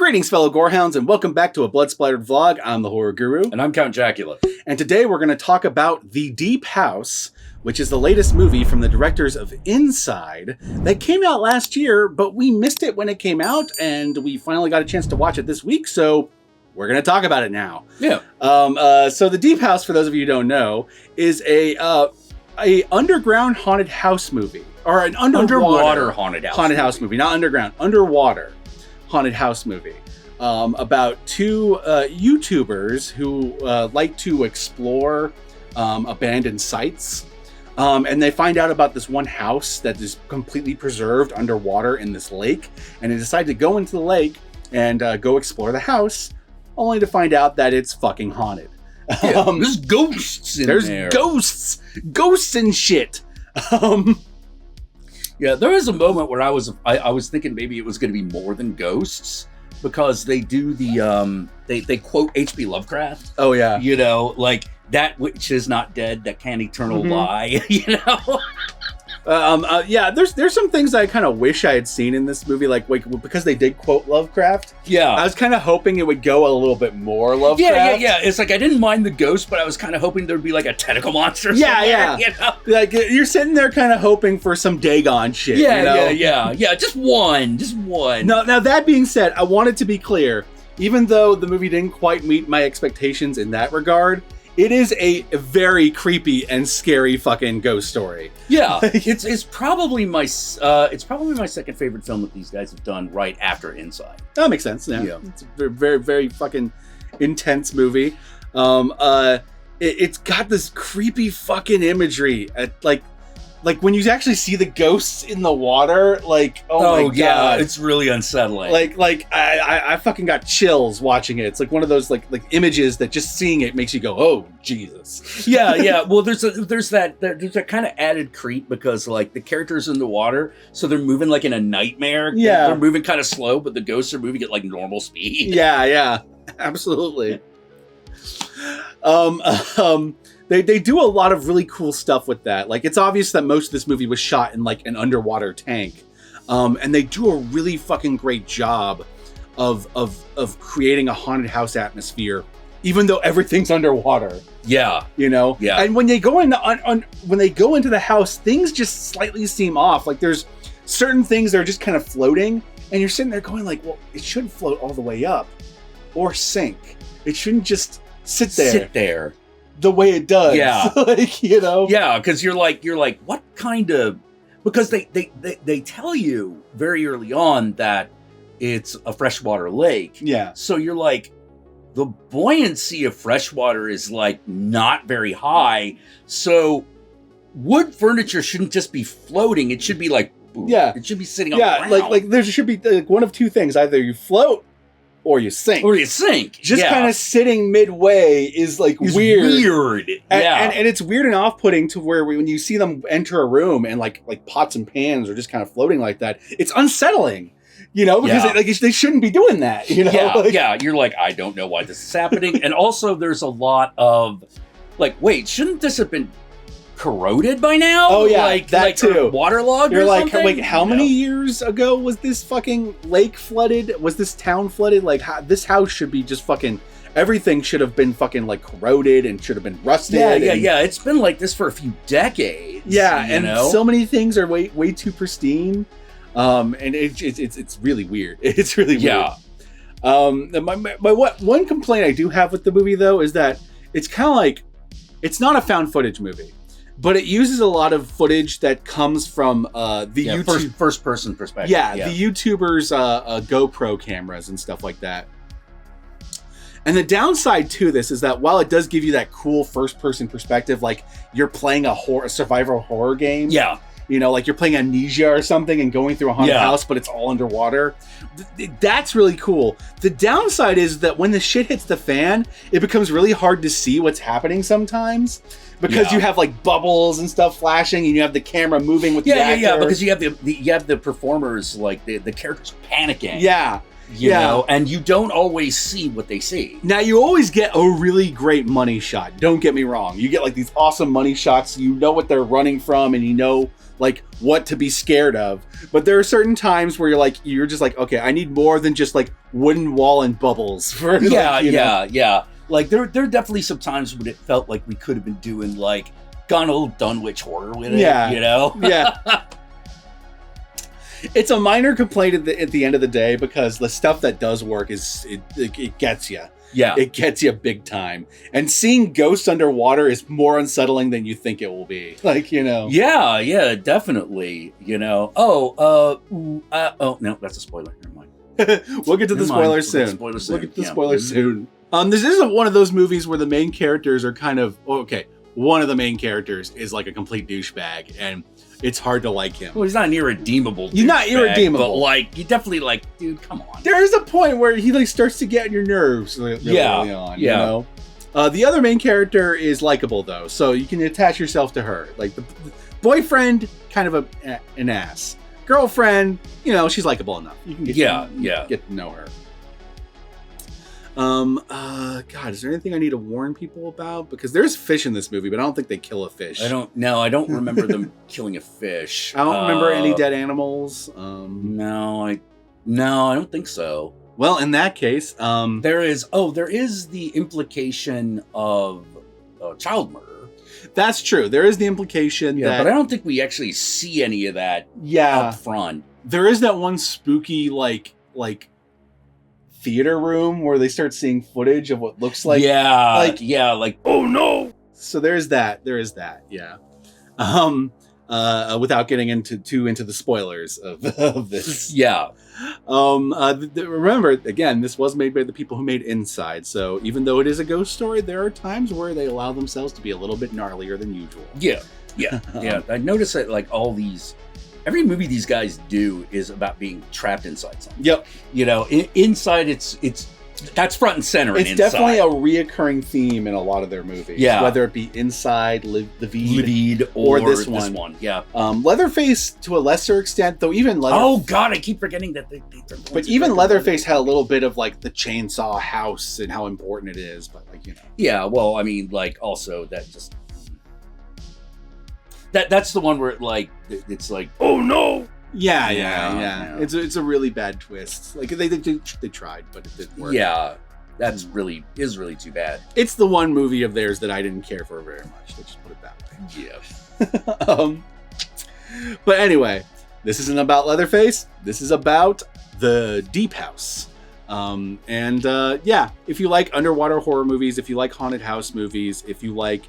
Greetings, fellow Gorehounds, and welcome back to a Blood Splattered vlog. I'm the Horror Guru. And I'm Count Jackula. And today we're going to talk about The Deep House, which is the latest movie from the directors of Inside that came out last year, but we missed it when it came out, and we finally got a chance to watch it this week, so we're going to talk about it now. Yeah. So The Deep House, for those of you who don't know, is a underground haunted house movie. Or an underwater haunted house movie. Not underground, underwater haunted house movie about two YouTubers who like to explore abandoned sites. And they find out about this one house that is completely preserved underwater in this lake. And they decide to go into the lake and go explore the house, only to find out that it's fucking haunted. Yeah, there's ghosts in there. There's ghosts and shit. Yeah, there was a moment where I was thinking maybe it was going to be more than ghosts, because they do the they quote H.P. Lovecraft. Oh yeah, you know, like that which is not dead that can eternal lie. You know. Yeah, there's some things I kind of wish I had seen in this movie, like because they did quote Lovecraft. Yeah, I was kind of hoping it would go a little bit more Lovecraft. Yeah. It's like I didn't mind the ghost, but I was kind of hoping there'd be like a tentacle monster. Yeah. You know? Like you're sitting there kind of hoping for some Dagon shit. Yeah, you know? Yeah. Just one. Now that being said, I wanted to be clear. Even though the movie didn't quite meet my expectations in that regard, it is a very creepy and scary fucking ghost story. Yeah, it's probably my second favorite film that these guys have done right after Inside. That makes sense. Yeah. It's a very, very, very fucking intense movie. It's got this creepy fucking imagery like when you actually see the ghosts in the water, like, oh my god, it's really unsettling. Like I fucking got chills watching it. It's like one of those like images that just seeing it makes you go, oh Jesus. Yeah. Well, there's that kind of added creep because like the characters in the water, so they're moving like in a nightmare. Yeah, they're moving kind of slow, but the ghosts are moving at like normal speed. Yeah, absolutely. They do a lot of really cool stuff with that. Like, it's obvious that most of this movie was shot in like an underwater tank. And they do a really fucking great job of creating a haunted house atmosphere, even though everything's underwater. Yeah. You know? Yeah. And when they go into when they go into the house, things just slightly seem off. Like there's certain things that are just kind of floating, and you're sitting there going like, well, it should float all the way up or sink. It shouldn't just sit there the way it does. Yeah. Like, you know? Yeah, because you're like, what kind of... Because they tell you very early on that it's a freshwater lake. Yeah. So you're like, the buoyancy of freshwater is like not very high. So wood furniture shouldn't just be floating. It should be like, boom. Yeah. It should be sitting on the ground. Like there should be like one of two things. Either you float or you sink. Just kind of sitting midway is like weird. And it's weird and off-putting to where when you see them enter a room and like pots and pans are just kind of floating like that, it's unsettling, you know, because they shouldn't be doing that, you know? Yeah, you're like, I don't know why this is happening. And also there's a lot of like, wait, shouldn't this have been corroded by now? Oh yeah, that too. Waterlogged. You're or like, something? wait, how many years ago was this fucking lake flooded? Was this town flooded? Like, this house should be just fucking. Everything should have been fucking like corroded and should have been rusted. Yeah. It's been like this for a few decades. Yeah, and so many things are way too pristine. And it's really weird. It's really weird. One complaint I do have with the movie though is that it's kind of like it's not a found footage movie. But it uses a lot of footage that comes from the YouTube first person perspective. Yeah, the YouTubers' GoPro cameras and stuff like that. And the downside to this is that while it does give you that cool first person perspective, like you're playing a survival horror game. Yeah. You know, like you're playing Amnesia or something and going through a haunted house, but it's all underwater. That's really cool. The downside is that when the shit hits the fan, it becomes really hard to see what's happening sometimes. Because you have like bubbles and stuff flashing, and you have the camera moving with the actor. Because you have the performers, like the characters panicking. Yeah, you know, and you don't always see what they see. Now, you always get a really great money shot. Don't get me wrong. You get like these awesome money shots. You know what they're running from, and you know like what to be scared of. But there are certain times where you're just like, okay, I need more than just like wooden wall and bubbles. For Yeah. Like there are definitely some times when it felt like we could have been doing like gone old Dunwich horror with it. Yeah, you know. Yeah. It's a minor complaint at the end of the day, because the stuff that does work it gets you. Yeah. It gets you big time. And seeing ghosts underwater is more unsettling than you think it will be. Like, you know. Yeah, definitely. You know. Oh, no, that's a spoiler. Never mind. We'll get to the spoilers soon. We'll get to the spoilers soon. This isn't one of those movies where the main characters are kind of, one of the main characters is like a complete douchebag, and it's hard to like him. Well, he's not an irredeemable. He's not irredeemable, but like you definitely like, dude, come on. There is a point where he like starts to get on your nerves. Really early on, you know. The other main character is likable though, so you can attach yourself to her. Like the boyfriend, kind of an ass. Girlfriend, you know, she's likable enough. You can get to know her. God, is there anything I need to warn people about? Because there's fish in this movie, but I don't think they kill a fish. I don't remember them killing a fish. I don't remember any dead animals. No, I don't think so. Well, in that case, there is the implication of child murder. That's true. There is the implication that, but I don't think we actually see any of that up front. There is that one spooky like theater room where they start seeing footage of what looks like oh no. So there's that. Without getting into the spoilers of this. Yeah. Remember, again, this was made by the people who made Inside, so even though it is a ghost story, there are times where they allow themselves to be a little bit gnarlier than usual. Yeah. I noticed that like every movie these guys do is about being trapped inside something. Yep. You know, Inside, it's that's front and center. It's definitely a reoccurring theme in a lot of their movies. Yeah. Whether it be Inside, Levy, or this one. Yeah. Leatherface to a lesser extent, though. Even Oh God, I keep forgetting that but even Leatherface had a little bit of like the chainsaw house and how important it is. But like, you know. Yeah. Well, I mean, like also that just. That's the one where it's like, oh no. Yeah. It's a really bad twist. Like they tried, but it didn't work. Yeah, that's really too bad. It's the one movie of theirs that I didn't care for very much. Let's just put it that way. Yeah. But anyway, this isn't about Leatherface. This is about the Deep House. If you like underwater horror movies, if you like haunted house movies, if you like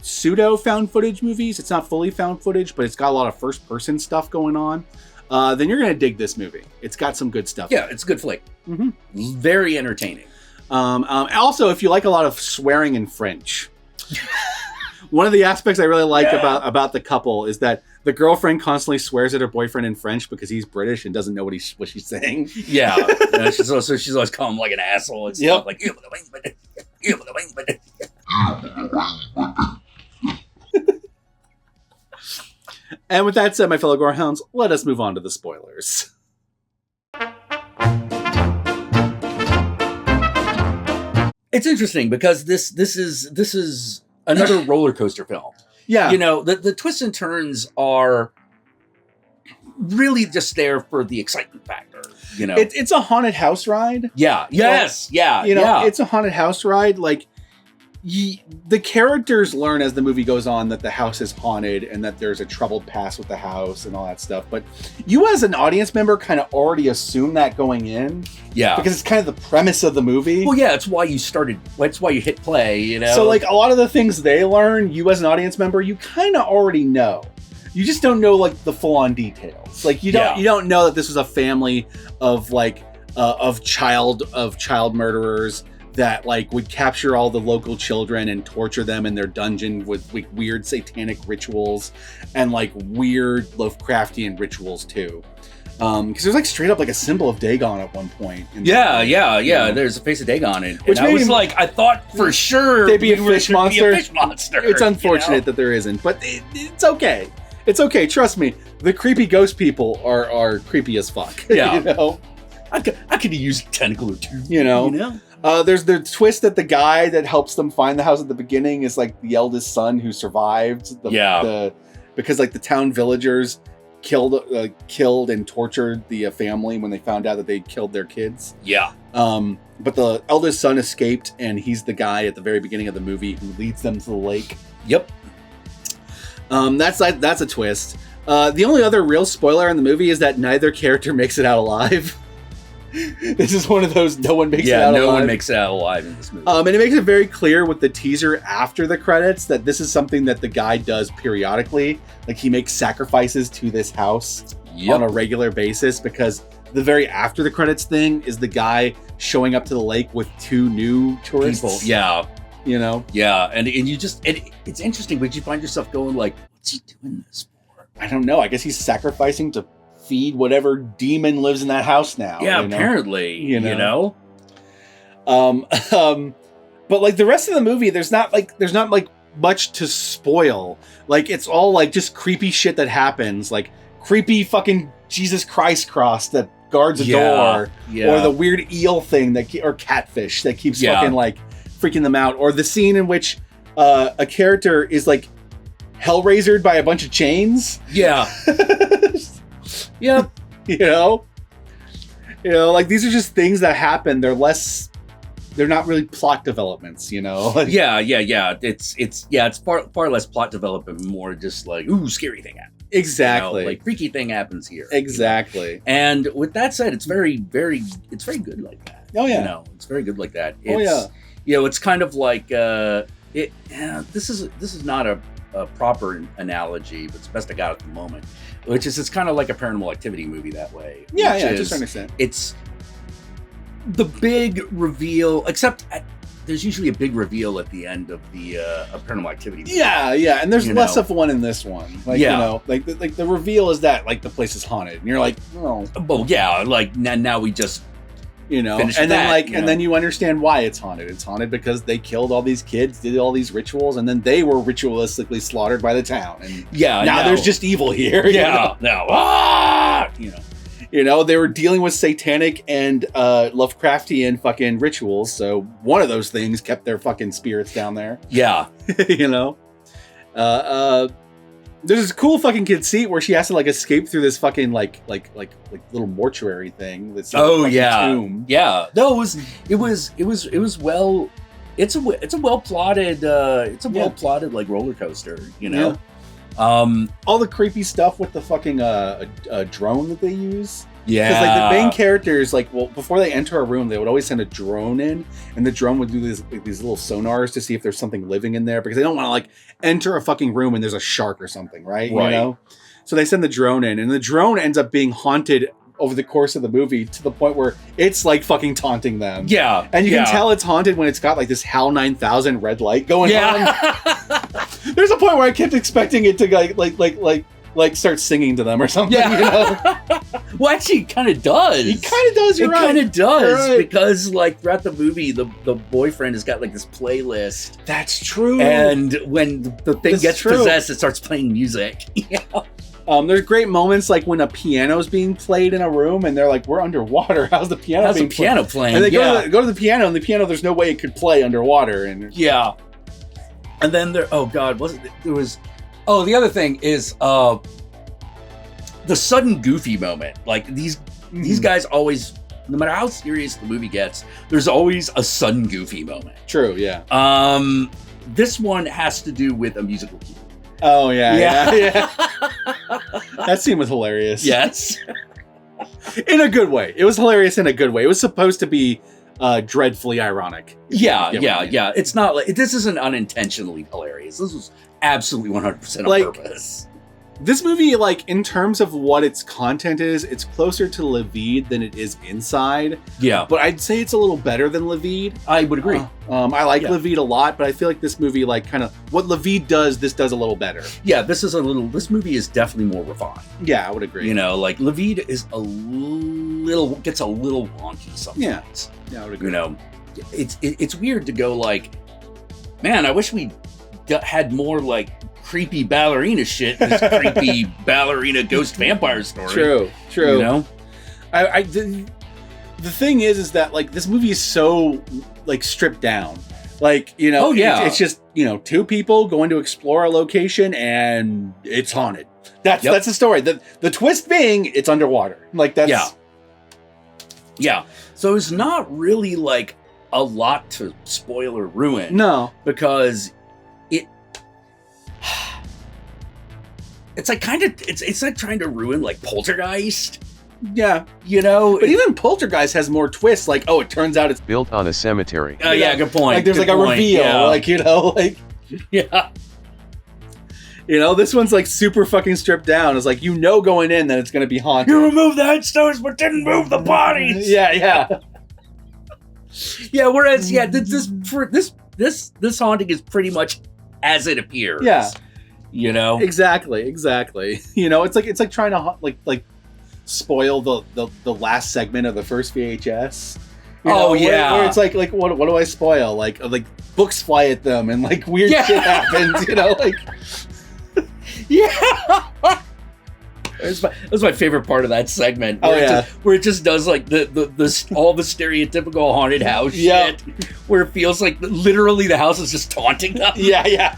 pseudo found footage movies, it's not fully found footage, but it's got a lot of first person stuff going on, then you're gonna dig this movie. It's got some good stuff. Yeah, it's a good flick. Mm-hmm. Very entertaining. Also, if you like a lot of swearing in French, one of the aspects I really like about the couple is that the girlfriend constantly swears at her boyfriend in French because he's British and doesn't know what she's saying. Yeah, she's always calling him like an asshole and stuff. Like And with that said, my fellow Gorehounds, let us move on to the spoilers. It's interesting because this is another roller coaster film. Yeah. You know, the twists and turns are really just there for the excitement factor. You know, it's a haunted house ride. Yeah. Yes. Yeah. You know, it's a haunted house ride. Like, the characters learn as the movie goes on that the house is haunted and that there's a troubled past with the house and all that stuff. But you as an audience member kind of already assume that going in. Yeah. Because it's kind of the premise of the movie. Well, yeah, it's why you hit play, you know? So like a lot of the things they learn, you as an audience member, you kind of already know. You just don't know like the full on details. Like you don't know that this was a family of like, of child murderers that like would capture all the local children and torture them in their dungeon with weird satanic rituals and like weird Lovecraftian rituals too. Because there's like straight up like a symbol of Dagon at one point. Yeah. There's a face of Dagon in it. Which I was like, I thought for sure they'd be a fish monster. It's unfortunate, you know? that there isn't, but it's okay. It's okay. Trust me. The creepy ghost people are creepy as fuck. Yeah. You know? I could have used a tentacle or two. You know? There's the twist that the guy that helps them find the house at the beginning is like the eldest son who survived. Because like the town villagers killed and tortured the family when they found out that they killed their kids. Yeah. But the eldest son escaped, and he's the guy at the very beginning of the movie who leads them to the lake. Yep. That's a twist. The only other real spoiler in the movie is that neither character makes it out alive. This is one of those no one makes it out alive. Yeah, no one makes it out alive in this movie. And it makes it very clear with the teaser after the credits that this is something that the guy does periodically. Like, he makes sacrifices to this house on a regular basis, because the very after the credits thing is the guy showing up to the lake with 2 new tourists. People. Yeah. You know? Yeah, and it's interesting, but you find yourself going like, what's he doing this for? I don't know. I guess he's sacrificing to feed whatever demon lives in that house now. Yeah, apparently. You know? But like the rest of the movie, there's not much to spoil. Like, it's all like just creepy shit that happens, like creepy fucking Jesus Christ cross that guards a door, or the weird eel thing or catfish that keeps fucking like freaking them out, or the scene in which a character is like Hellraisered by a bunch of chains. Yeah. Yep. You know, like, these are just things that happen. They're not really plot developments, you know? Like, yeah. It's far less plot development, more just like, ooh, scary thing happens. Exactly. You know, like, freaky thing happens here. Exactly. You know? And with that said, it's very good like that. Oh yeah. You know, it's very good like that. It's, it's kind of like this is not a proper analogy, but it's the best I got at the moment. Which is, it's kind of like a Paranormal Activity movie that way. Just understand. It's the big reveal, except there's usually a big reveal at the end of the Paranormal Activity movie. Yeah, and there's less of one in this one. Like, you know, like the reveal is that like the place is haunted, and you're like, oh, well, yeah, like now we just. You know, and then you understand why it's haunted. It's haunted because they killed all these kids, did all these rituals, and then they were ritualistically slaughtered by the town. And now there's just evil here. Yeah, you know, they were dealing with satanic and Lovecraftian fucking rituals. So one of those things kept their fucking spirits down there. Yeah, you know. There's this cool fucking kid seat where she has to like escape through this fucking like little mortuary thing. This tomb. Yeah. No, it was well. It's a well plotted like roller coaster. You know. Yeah. All the creepy stuff with the fucking drone that they use. Yeah. Because like the main characters, like, well, before they enter a room, they would always send a drone in, and the drone would do these little sonars to see if there's something living in there, because they don't want to like enter a fucking room and there's a shark or something, right? You know? So they send the drone in, and the drone ends up being haunted over the course of the movie to the point where it's like fucking taunting them. Yeah. And you can tell it's haunted when it's got like this HAL 9000 red light going on. There's a point where I kept expecting it to like start singing to them or something. Yeah. You know? Well, actually, it kind of does. It kind of does. You're right. It kind of does, because like throughout the movie, the boyfriend has got like this playlist. That's true. And when the thing gets possessed, it starts playing music. There's great moments like when a piano's being played in a room, and they're like, "We're underwater. How's the piano being playing?" And they go to the piano, and the piano, there's no way it could play underwater. And and then there was. Oh, the other thing is the sudden goofy moment. Like these guys always, no matter how serious the movie gets, there's always a sudden goofy moment. True, yeah. This one has to do with a musical cue. Oh yeah. That scene was hilarious. Yes. In a good way. It was hilarious in a good way. It was supposed to be dreadfully ironic. Yeah. It's not like, this isn't unintentionally hilarious. This was absolutely 100% on purpose. This movie, like, in terms of what its content is, it's closer to Levy than it is Inside. Yeah. But I'd say it's a little better than Levy. I would agree. I like Levy a lot, but I feel like this movie, like, kind of, what Levy does, this does a little better. Yeah, this movie is definitely more refined. Yeah, I would agree. You know, like, Levy gets a little wonky sometimes. Yeah, I would agree. You know, it's weird to go like, man, I wish we had more, like, creepy ballerina shit, this creepy ballerina ghost vampire story. True. You know, the thing is that like this movie is so like stripped down. Like, you know, it's just, you know, two people going to explore a location and it's haunted. That's the story. The twist being it's underwater. Like that's yeah. So it's not really like a lot to spoil or ruin. No, because it's like it's like trying to ruin like Poltergeist. Yeah, you know, but even Poltergeist has more twists. Like, oh, it turns out it's built on a cemetery. Oh, yeah, good point. Like, there's good like point. a reveal. Like, you know, like, yeah, you know, this one's like super fucking stripped down. It's like, you know, going in that it's going to be haunted. You removed the headstones, but didn't move the bodies. Yeah. Whereas, this haunting is pretty much as it appears. Yeah, you know, exactly. You know, it's like trying to like spoil the last segment of the first VHS. You know, where it's like what do I spoil? Like books fly at them and like weird shit happens. You know, like That's my favorite part of that segment. Where it just does like the all the stereotypical haunted house shit. Where it feels like literally the house is just taunting them. Yeah.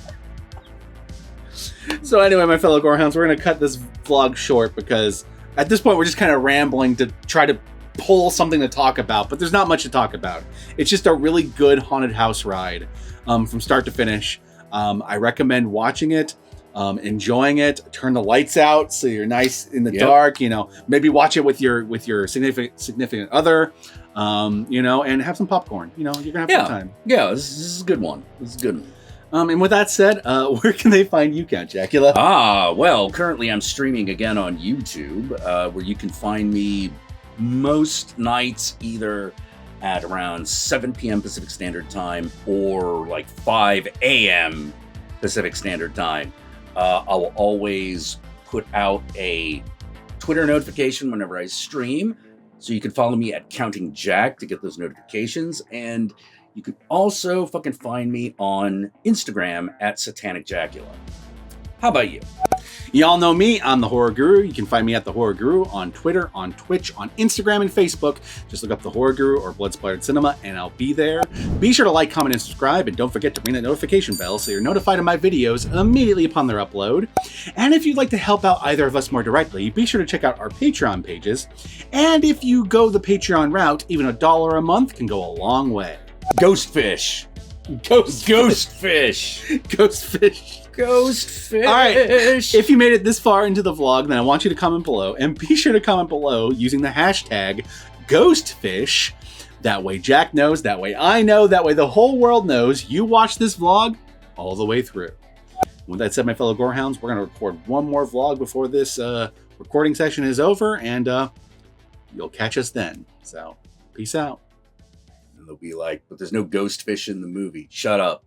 So anyway, my fellow gorehounds, we're gonna cut this vlog short because at this point we're just kind of rambling to try to pull something to talk about, but there's not much to talk about. It's just a really good haunted house ride from start to finish. I recommend watching it. Enjoying it. Turn the lights out so you're nice in the dark. You know, maybe watch it with your significant other. You know, and have some popcorn. You know, you're gonna have a good time. Yeah, this is a good one. And with that said, where can they find you, Count Jackula? Well, currently I'm streaming again on YouTube, where you can find me most nights either at around 7 p.m. Pacific Standard Time or like 5 a.m. Pacific Standard Time. I will always put out a Twitter notification whenever I stream, so you can follow me at Counting Jack to get those notifications, and you can also fucking find me on Instagram at Satanic Jackula. How about you? Y'all know me, I'm the Horror Guru. You can find me at the Horror Guru on Twitter, on Twitch, on Instagram, and Facebook. Just look up the Horror Guru or Blood Splattered Cinema, and I'll be there. Be sure to like, comment, and subscribe, and don't forget to ring that notification bell so you're notified of my videos immediately upon their upload. And if you'd like to help out either of us more directly, be sure to check out our Patreon pages. And if you go the Patreon route, even $1 a month can go a long way. Ghostfish. All right, if you made it this far into the vlog, then I want you to comment below, and be sure to comment below using the hashtag #GhostFish. That way Jack knows, that way I know, that way the whole world knows you watched this vlog all the way through. With that said, my fellow gorehounds, we're going to record one more vlog before this recording session is over, and you'll catch us then. So, peace out. And they'll be like, but there's no ghost fish in the movie. Shut up.